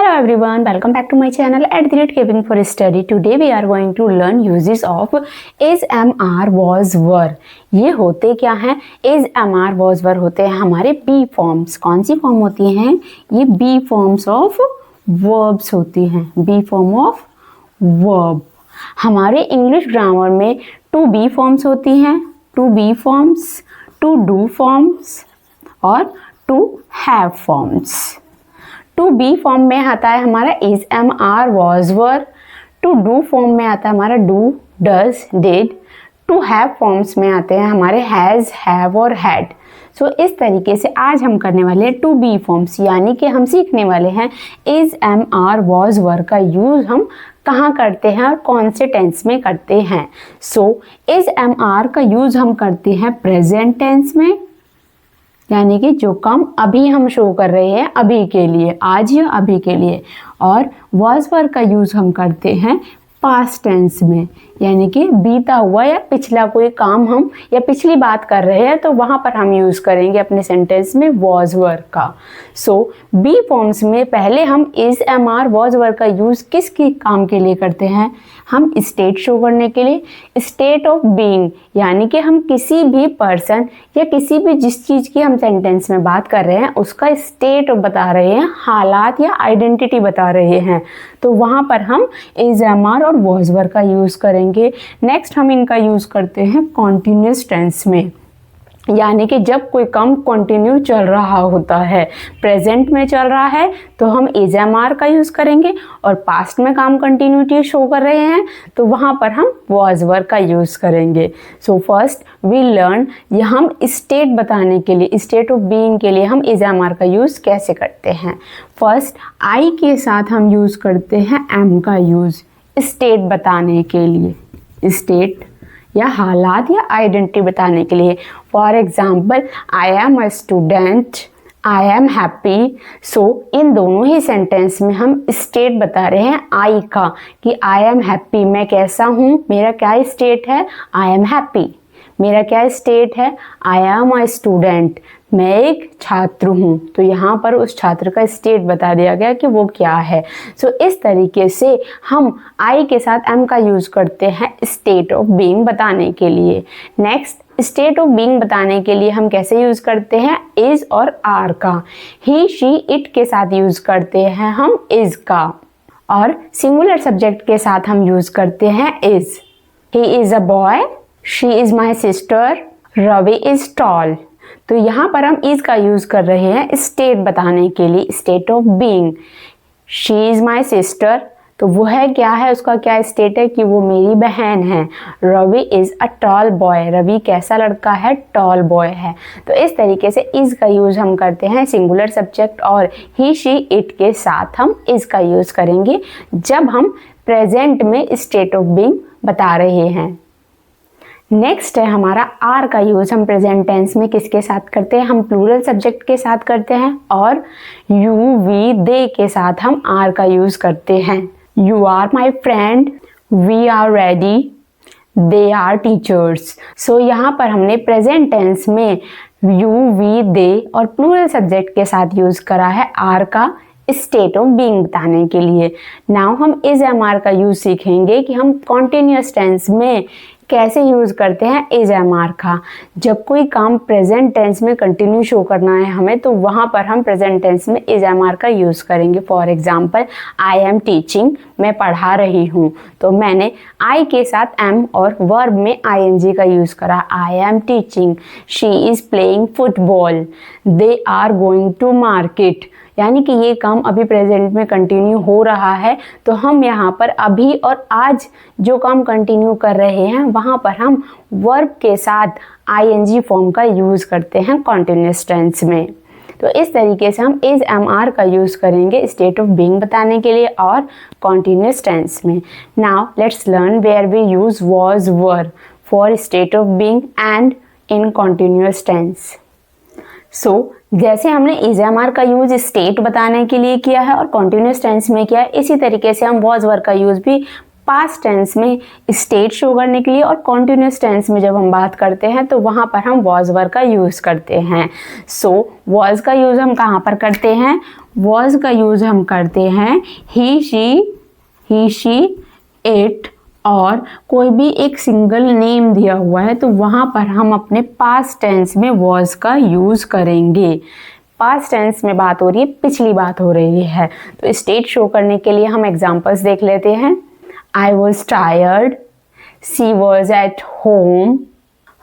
Hello everyone, welcome back to my channel at the rate Keeping for Study. Today we are going to learn uses of is, am, are, was, were. ये होते क्या हैं? is, am, are, was, were होते हैं हमारे B forms. कौन सी form होती हैं? ये बी फॉर्म्स ऑफ वर्ब्स होती हैं. Be form of verb. हमारे इंग्लिश ग्रामर में टू बी फॉर्म्स होती हैं, to be forms, to do forms और to have forms. To be form में आता है हमारा is, am, are, was, were. टू डू फॉर्म में आता है हमारा do, does, did. To have forms में आते हैं हमारे हैज़, हैव और हैड. सो इस तरीके से आज हम करने वाले हैं टू बी फॉर्म्स, यानी कि हम सीखने वाले हैं इज, एम, आर, वॉज, वर का यूज़ हम कहाँ करते हैं और कौन से टेंस में करते हैं. सो इज, एम, आर का यूज़ हम करते हैं प्रेजेंट टेंस में, यानी कि जो काम अभी हम शो कर रहे हैं अभी के लिए, आज या अभी के लिए. और वॉज वर का यूज़ हम करते हैं पास्ट टेंस में, यानी कि बीता हुआ या पिछला कोई काम हम या पिछली बात कर रहे हैं तो वहाँ पर हम यूज़ करेंगे अपने सेंटेंस में वॉज वर का. सो बी फॉर्म्स में पहले हम इज, एम, आर, वॉज, वर का यूज़ किस काम के लिए करते हैं? हम स्टेट शो करने के लिए, स्टेट ऑफ बीइंग, यानी कि हम किसी भी पर्सन या किसी भी जिस चीज़ की हम सेंटेंस में बात कर रहे हैं उसका स्टेट बता रहे हैं, हालात या आइडेंटिटी बता रहे हैं, तो वहाँ पर हम इज, एम, आर और वॉज, वर का यूज़ करेंगे. नेक्स्ट हम इनका यूज़ करते हैं कॉन्टिन्यूस टेंस में, यानी कि जब कोई काम कंटिन्यू चल रहा होता है, प्रेजेंट में चल रहा है तो हम इज, एम, आर का यूज़ करेंगे, और पास्ट में काम कंटिन्यूटी शो कर रहे हैं तो वहाँ पर हम वॉज, वर का यूज़ करेंगे. सो फर्स्ट वी लर्न, हम स्टेट बताने के लिए, स्टेट ऑफ बीइंग के लिए हम इज, एम, आर का यूज़ कैसे करते हैं. फर्स्ट आई के साथ हम यूज़ करते हैं एम का यूज़ स्टेट बताने के लिए, स्टेट या हालात या आइडेंटिटी बताने के लिए. For example I am a student, I am happy. So इन दोनों ही सेंटेंस में हम स्टेट बता रहे हैं आई का कि आई एम हैप्पी, मैं कैसा हूँ, मेरा क्या स्टेट है, आई एम हैप्पी. मेरा क्या स्टेट है, आई एम अ स्टूडेंट, मैं एक छात्र हूँ, तो यहाँ पर उस छात्र का स्टेट बता दिया गया कि वो क्या है. सो इस तरीके से हम आई के साथ एम का यूज़ करते हैं स्टेट ऑफ बीइंग बताने के लिए. नेक्स्ट स्टेट ऑफ बीइंग बताने के लिए हम कैसे यूज़ करते हैं इज और आर का. ही, शी, इट के साथ यूज़ करते हैं हम इज का, और सिंगुलर सब्जेक्ट के साथ हम यूज़ करते हैं is. He is a boy, she is my sister, Ravi is tall. तो यहाँ पर हम इज का यूज़ कर रहे हैं स्टेट बताने के लिए, state of being. She is my sister, तो वो है क्या है, उसका क्या स्टेट है कि वो मेरी बहन है. Ravi is a tall boy, Ravi कैसा लड़का है, टॉल बॉय है. तो इस तरीके से इज़ का यूज़ हम करते हैं सिंगुलर सब्जेक्ट, और ही, शी, इट के साथ हम इज़ का यूज़ करेंगे जब हम प्रेजेंट में स्टेट ऑफ बीइंग बता रहे हैं. नेक्स्ट है हमारा आर का यूज़ हम प्रेजेंट टेंस में किसके साथ करते हैं? हम प्लूरल सब्जेक्ट के साथ करते हैं, और यू, वी, दे के साथ हम आर का यूज़ करते हैं. You are my friend, we are ready, they are teachers. So यहाँ पर हमने प्रेजेंट टेंस में यू, वी, दे और प्लूरल सब्जेक्ट के साथ यूज़ करा है आर का स्टेट ऑफ बीइंग बताने के लिए. नाउ हम इज, एम, आर का यूज़ सीखेंगे कि हम कॉन्टिन्यूस टेंस में कैसे यूज़ करते हैं इज, एम, आर का. जब कोई काम प्रेजेंट टेंस में कंटिन्यू शो करना है हमें तो वहाँ पर हम प्रेजेंट टेंस में इज, एम, आर का यूज़ करेंगे. For example I am teaching, मैं पढ़ा रही हूँ, तो मैंने आई के साथ एम और वर्ब में आई एन जी का यूज़ करा, I am teaching. She is playing football, they are going to market, यानी कि ये काम अभी प्रेजेंट में कंटिन्यू हो रहा है तो हम यहाँ पर अभी और आज जो काम कंटिन्यू कर रहे हैं वहाँ पर हम वर्ब के साथ आईएनजी फॉर्म का यूज़ करते हैं कॉन्टिन्यूस टेंस में. तो इस तरीके से हम इज, एम, आर का यूज़ करेंगे स्टेट ऑफ बीइंग बताने के लिए और कॉन्टिन्यूस टेंस में. Now let's learn where we use was, were for state of being and in continuous tense. So जैसे हमने इज, एम, आर का यूज़ स्टेट बताने के लिए किया है और कॉन्टिन्यूस टेंस में किया है, इसी तरीके से हम वॉज, वर का यूज़ भी पास्ट टेंस में स्टेट शो करने के लिए और कॉन्टिन्यूस टेंस में जब हम बात करते हैं तो वहाँ पर हम वॉज वर्ब का यूज़ करते हैं। सो वॉज का यूज़ हम कहाँ पर करते हैं? वॉज का यूज़ हम करते हैं ही शी इट, और कोई भी एक सिंगल नेम दिया हुआ है तो वहाँ पर हम अपने पास्ट टेंस में वॉज का यूज़ करेंगे। पास्ट टेंस में बात हो रही है, पिछली बात हो रही है, तो स्टेट शो करने के लिए हम एग्जांपल्स देख लेते हैं। I was tired, she was at home,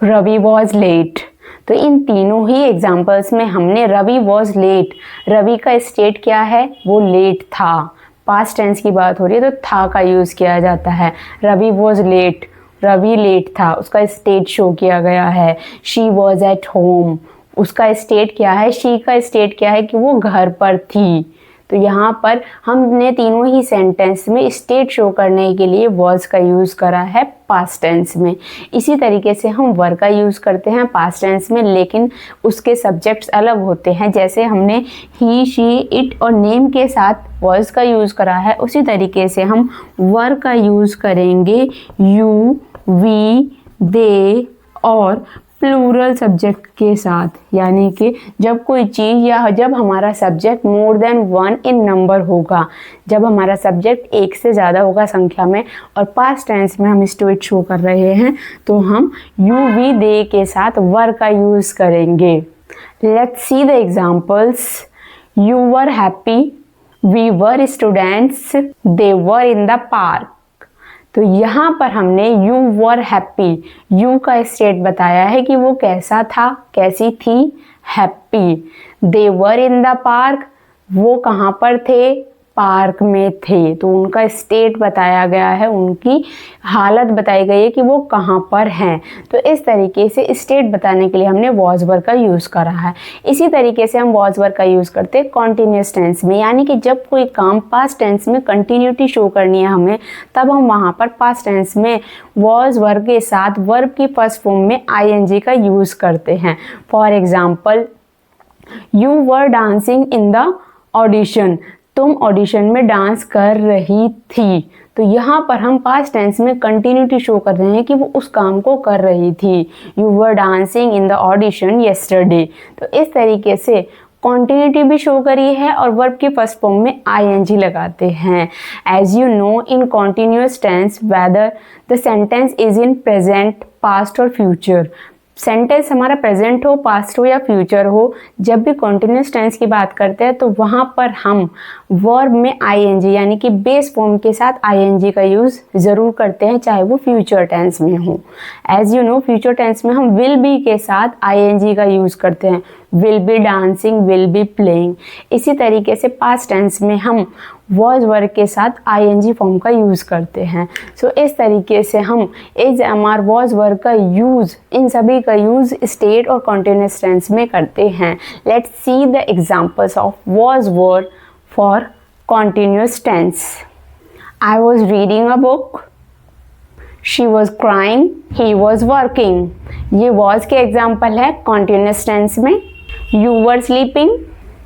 Ravi was late. तो इन तीनों ही एग्जांपल्स में हमने रवि वॉज लेट, रवि का स्टेट क्या है? वो लेट था। पास्ट टेंस की बात हो रही है तो था का यूज़ किया जाता है। Ravi was late, Ravi late था, उसका स्टेट शो किया गया है। शी वॉज एट होम, उसका स्टेट क्या है? शी का स्टेट क्या है कि वो घर पर थी। तो यहाँ पर हमने तीनों ही सेंटेंस में स्टेट शो करने के लिए वॉज का यूज़ करा है पास्ट टेंस में। इसी तरीके से हम वर का यूज़ करते हैं पास्ट टेंस में, लेकिन उसके सब्जेक्ट्स अलग होते हैं। जैसे हमने ही, शी, इट और नेम के साथ वॉज का यूज़ करा है, उसी तरीके से हम वर का यूज़ करेंगे यू, वी, दे और प्लूरल सब्जेक्ट के साथ। यानी कि जब कोई चीज़ या जब हमारा subject more than one in number होगा, जब हमारा सब्जेक्ट एक से ज़्यादा होगा संख्या में और पास्ट टेंस में हम स्टेट शो कर रहे हैं, तो हम यू, वी, दे के साथ वर का यूज़ करेंगे। Let's see the examples. You were happy, we were students, they were in the park. तो यहाँ पर हमने यू वर हैप्पी, यू का स्टेट बताया है कि वो कैसा था, कैसी थी, happy. They were in the park, वो कहाँ पर थे? पार्क में थे। तो उनका स्टेट बताया गया है, उनकी हालत बताई गई है कि वो कहाँ पर हैं। तो इस तरीके से स्टेट बताने के लिए हमने वॉज वर्ब का यूज़ करा है। इसी तरीके से हम वॉज वर्ब का यूज़ करते हैं कॉन्टिन्यूस टेंस में, यानी कि जब कोई काम पास्ट टेंस में कंटिन्यूटी शो करनी है हमें, तब हम वहाँ पर पास्ट टेंस में वॉज वर्ब के साथ वर्ब की फर्स्ट फॉर्म में आईएनजी का यूज़ करते हैं। For example, you were dancing in the audition, तुम ऑडिशन में डांस कर रही थी। तो यहाँ पर हम पास्ट टेंस में कंटिन्यूटी शो कर रहे हैं कि वो उस काम को कर रही थी। You were dancing in the audition yesterday. तो इस तरीके से कॉन्टिन्यूटी भी शो करी है और वर्ब की फर्स्ट फॉर्म में आईएनजी लगाते हैं। As you know, in continuous tense whether the sentence is in present, past और फ्यूचर, सेंटेंस हमारा प्रेजेंट हो, पास्ट हो या फ्यूचर हो, जब भी कॉन्टिन्यूस टेंस की बात करते हैं तो वहाँ पर हम वर्ब में आईएनजी यानी कि बेस फॉर्म के साथ आईएनजी का यूज़ ज़रूर करते हैं, चाहे वो फ्यूचर टेंस में हो। As you know, future tense में हम विल बी के साथ आईएनजी का यूज़ करते हैं, will be dancing, will be playing. इसी तरीके से पास्ट टेंस में हम वॉज वर्ब के साथ आईएनजी फॉर्म का यूज़ करते हैं। सो इस तरीके से हम is, am are, was verb का यूज़, इन सभी का यूज़ स्टेट और कॉन्टिन्यूस टेंस में करते हैं। Let's see the examples of was verb for continuous tense. I was reading a book, she was crying, he was working. ये was के एग्जाम्पल है कॉन्टिन्यूस टेंस में। You were sleeping,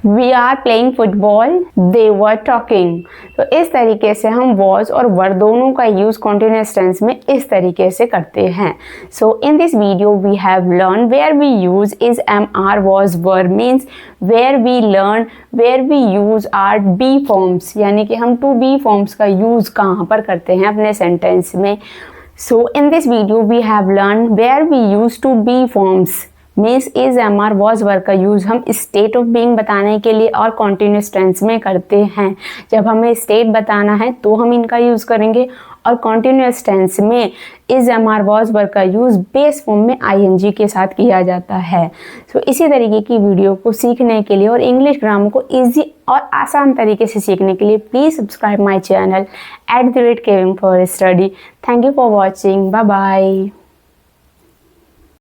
we are playing football, they were talking. तो इस तरीके से हम was और वर दोनों का यूज़ कॉन्टिन्यूस टेंस में इस तरीके से करते हैं। So in this video we have learn where we use is, am, are, was, were means where we learn where we use our be forms, यानी कि हम टू बी फॉर्म्स का यूज़ कहाँ पर करते हैं अपने सेंटेंस में। So in this video we have learn where we use to be forms means is, am, are, was verb का यूज़ हम स्टेट ऑफ बीइंग बताने के लिए और कॉन्टिन्यूस टेंस में करते हैं। जब हमें स्टेट बताना है तो हम इनका यूज़ करेंगे और कॉन्टिन्यूस टेंस में is, am, are, was verb का यूज़ बेस फॉर्म में आईएनजी के साथ किया जाता है। सो इसी तरीके की वीडियो को सीखने के लिए और इंग्लिश ग्रामर को ईजी और आसान तरीके से सीखने के लिए please subscribe my channel @KevingForStudy। Thank you for watching. Bye bye.